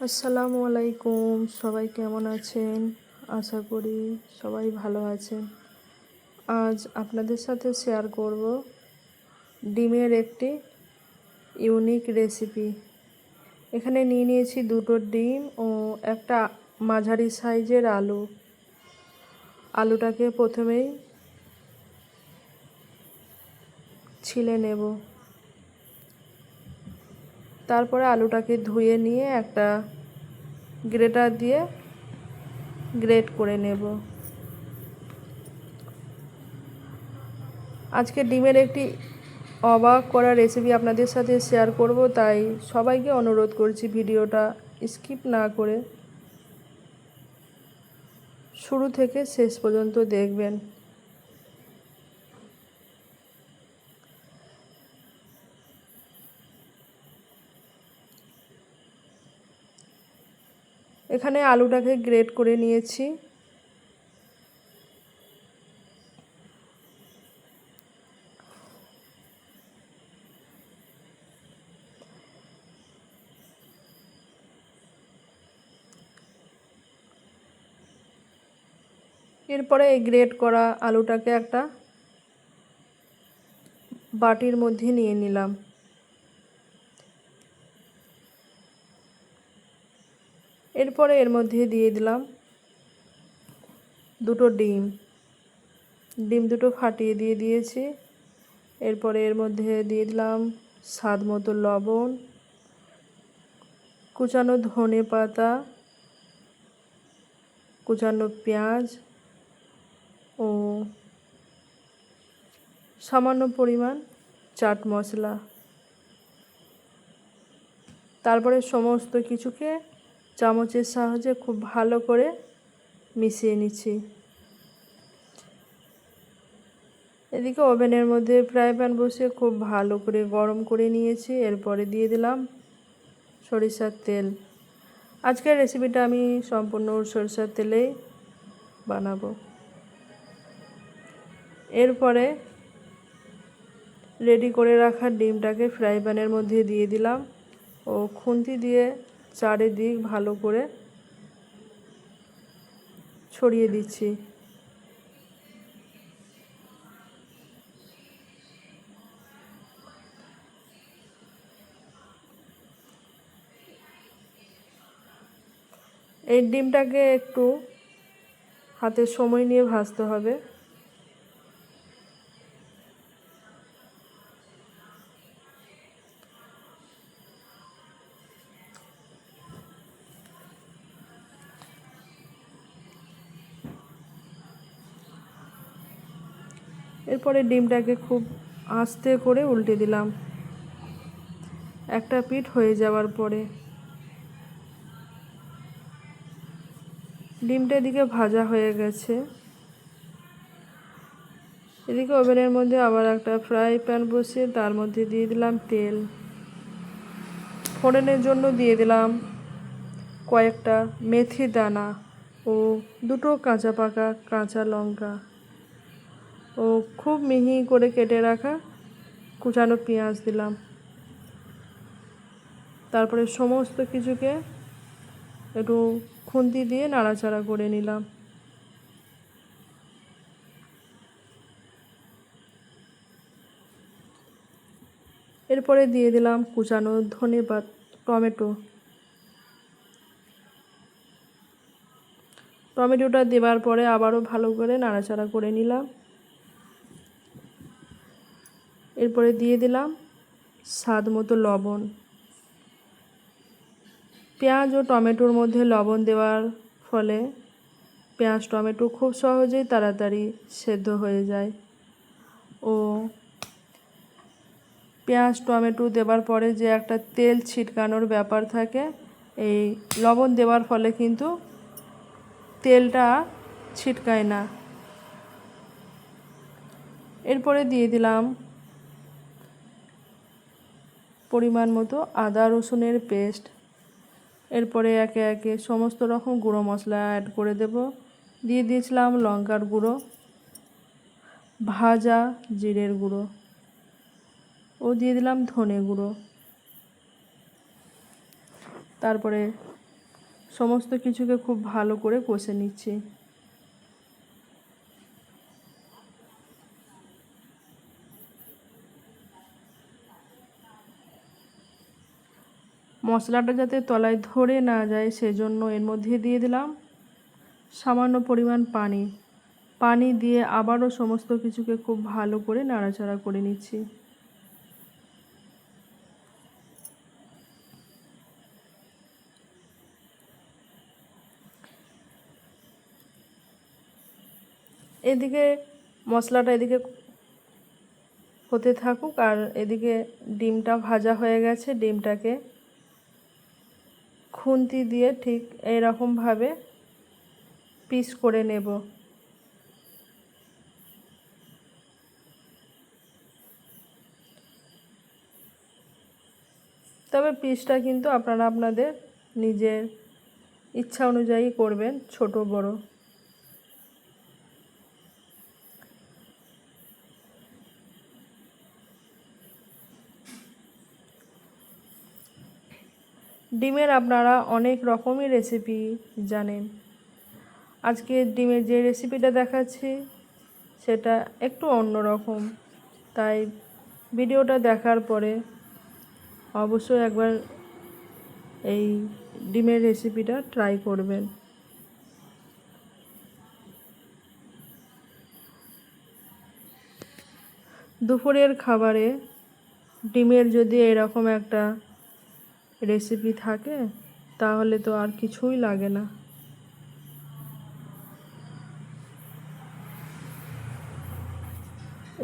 আসসালামু আলাইকুম, সবাই কেমন আছেন? আশা করি সবাই ভালো আছেন। আজ আপনাদের সাথে শেয়ার করব ডিমের একটি ইউনিক রেসিপি। এখানে নিয়ে নিয়েছি দুটো ডিম ও একটা মাঝারি সাইজের আলু। আলুটাকে প্রথমেই ছিলে নেব, তারপরে আলুটাকে ধুয়ে নিয়ে একটা গ্রেটার দিয়ে গ্রেট করে নেব। আজকে ডিমের একটি অবাক করা রেসিপি আপনাদের সাথে শেয়ার করব, তাই সবাইকে অনুরোধ করছি ভিডিওটা স্কিপ না করে শুরু থেকে শেষ পর্যন্ত দেখবেন। এখানে আলুটাকে গ্রেট করে নিয়েছি। এরপরে এই গ্রেট করা আলুটাকে একটা বাটির মধ্যে নিয়ে নিলাম। এরপরে এর মধ্যে দিয়ে দিলাম দুটো ডিম দুটো ফাটিয়ে দিয়ে দিয়েছি। এরপরে এর মধ্যে দিয়ে দিলাম স্বাদ মতো লবণ, কুচানো ধনে পাতা, কুচানো পেঁয়াজ ও সামান্য পরিমাণ চাট মশলা। তারপরে সমস্ত কিছুকে চামচের সাহায্যে খুব ভালো করে মিশিয়ে নিচ্ছি। এদিকে ওভেনের মধ্যে ফ্রাই প্যান বসিয়ে খুব ভালো করে গরম করে নিয়েছি। এরপরে দিয়ে দিলাম সরিষার তেল। আজকের রেসিপিটা আমি সম্পূর্ণ সরিষার তেলেই বানাবো। এরপরে রেডি করে রাখা ডিমটাকে ফ্রাই প্যানের মধ্যে দিয়ে দিলাম ও খুন্তি দিয়ে চারিদিক ভালো করে ছড়িয়ে দিচ্ছি। এই ডিমটাকে একটু হাতে সময় নিয়ে ভাজতে হবে। এরপরে ডিমটাকে খুব আস্তে করে উল্টে দিলাম। একটা পিঠ হয়ে যাওয়ার পরে ডিমটা এদিকে ভাজা হয়ে গেছে। এদিকে ওভেনের মধ্যে আবার একটা ফ্রাই প্যান বসিয়ে তার মধ্যে দিয়ে দিলাম তেল। ফোড়নের জন্য দিয়ে দিলাম কয়েকটা মেথি দানা ও দুটো কাঁচা পাকা কাঁচা লঙ্কা ও খুব মিহি করে কেটে রাখা কুচানো পেঁয়াজ দিলাম। তারপরে সমস্ত কিছুকে একটু খুন্তি দিয়ে নাড়াচাড়া করে নিলাম। এরপরে দিয়ে দিলাম কুচানো টমেটোটা দেওয়ার পরে আবারও ভালো করে নাড়াচাড়া করে নিলাম। এরপরে দিয়ে দিলাম স্বাদ মতো লবণ। পেঁয়াজ ও টমেটোর মধ্যে লবণ দেওয়ার ফলে পেঁয়াজ টমেটো খুব সহজেই তাড়াতাড়ি সেদ্ধ হয়ে যায় ও পেঁয়াজ টমেটো দেওয়ার পরে যে একটা তেল ছিটকানোর ব্যাপার থাকে, এই লবণ দেওয়ার ফলে কিন্তু তেলটা ছিটকায় না। এরপরে দিয়ে দিলাম পরিমাণ মতো আদা রসুনের পেস্ট। এরপরে একে একে সমস্ত রকম গুঁড়ো মশলা অ্যাড করে দেব। দিয়ে দিয়েছিলাম লঙ্কার গুঁড়ো, ভাজা জিরের গুঁড়ো ও দিয়ে দিলাম ধনে গুঁড়ো। তারপরে সমস্ত কিছুকে খুব ভালো করে কষে নিচ্ছি। মশলাটা যাতে তলায় ধরে না যায় সেজন্য এর মধ্যে দিয়ে দিলাম সামান্য পরিমাণ পানি। পানি দিয়ে আবারও সমস্ত কিছুকে খুব ভালো করে নাড়াচাড়া করে নিচ্ছি। এদিকে মশলাটা এদিকে হতে থাকুক, আর এদিকে ডিমটা ভাজা হয়ে গেছে। ডিমটাকে খুন্তি দিয়ে ঠিক এইরকমভাবে পিস করে নেব। তবে পিসটা কিন্তু আপনারা আপনাদের নিজের ইচ্ছা অনুযায়ী করবেন, ছোট বড়। ডিমের আপনারা অনেক রকমই রেসিপি জানেন। আজকে ডিমের যে রেসিপিটা দেখাচ্ছি সেটা একটু অন্যরকম, তাই ভিডিওটা দেখার পরে অবশ্যই একবার এই ডিমের রেসিপিটা ট্রাই করবেন। দুপুরের খাবারে ডিমের যদি এরকম একটা রেসিপি থাকে তাহলে তো আর কিছুই লাগে না।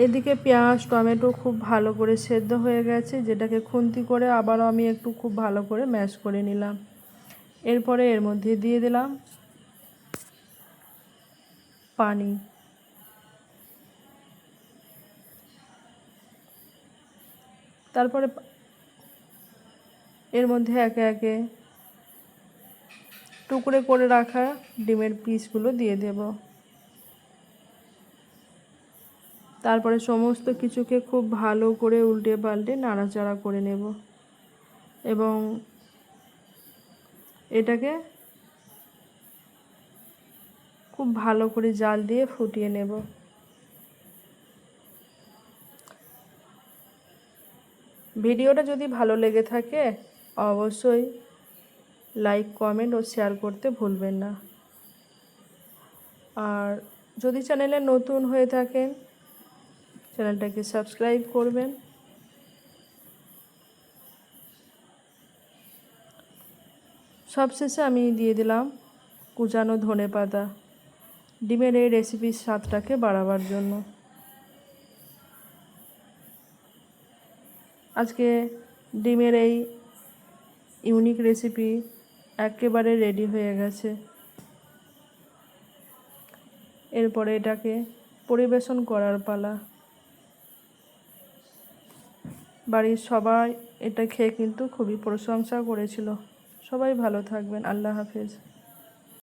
এদিকে পেঁয়াজ টমেটো খুব ভালো করে সেদ্ধ হয়ে গেছে, যেটাকে খুন্তি করে আবারও আমি একটু খুব ভালো করে ম্যাশ করে নিলাম। এরপরে এর মধ্যে দিয়ে দিলাম পানি। তারপরে এর মধ্যে একে একে টুকরে করে রাখা ডিমের পিসগুলো দিয়ে দেব। তারপরে সমস্ত কিছুকে খুব ভালো করে উল্টে পাল্টে নাড়াচাড়া করে নেব এবং এটাকে খুব ভালো করে জাল দিয়ে ফুটিয়ে নেব। ভিডিওটা যদি ভালো লেগে থাকে অবশ্যই লাইক কমেন্ট ও শেয়ার করতে ভুলবেন না। আর যদি চ্যানেলে নতুন হয়ে থাকেন চ্যানেলটাকে সাবস্ক্রাইব করবেন। সবশেষে আমি দিয়ে দিলাম কুচানো ধনেপাতা, ডিমের এই রেসিপির স্বাদটাকে বাড়াবার জন্য। আজকে ডিমের এই ইউনিক রেসিপি একেবারে রেডি হয়ে গেছে। এরপরে এটাকে পরিবেশন করার পালা। বাড়ির সবাই এটা খেয়ে কিন্তু খুবই প্রশংসা করেছিল। সবাই ভালো থাকবেন। আল্লাহ হাফেজ।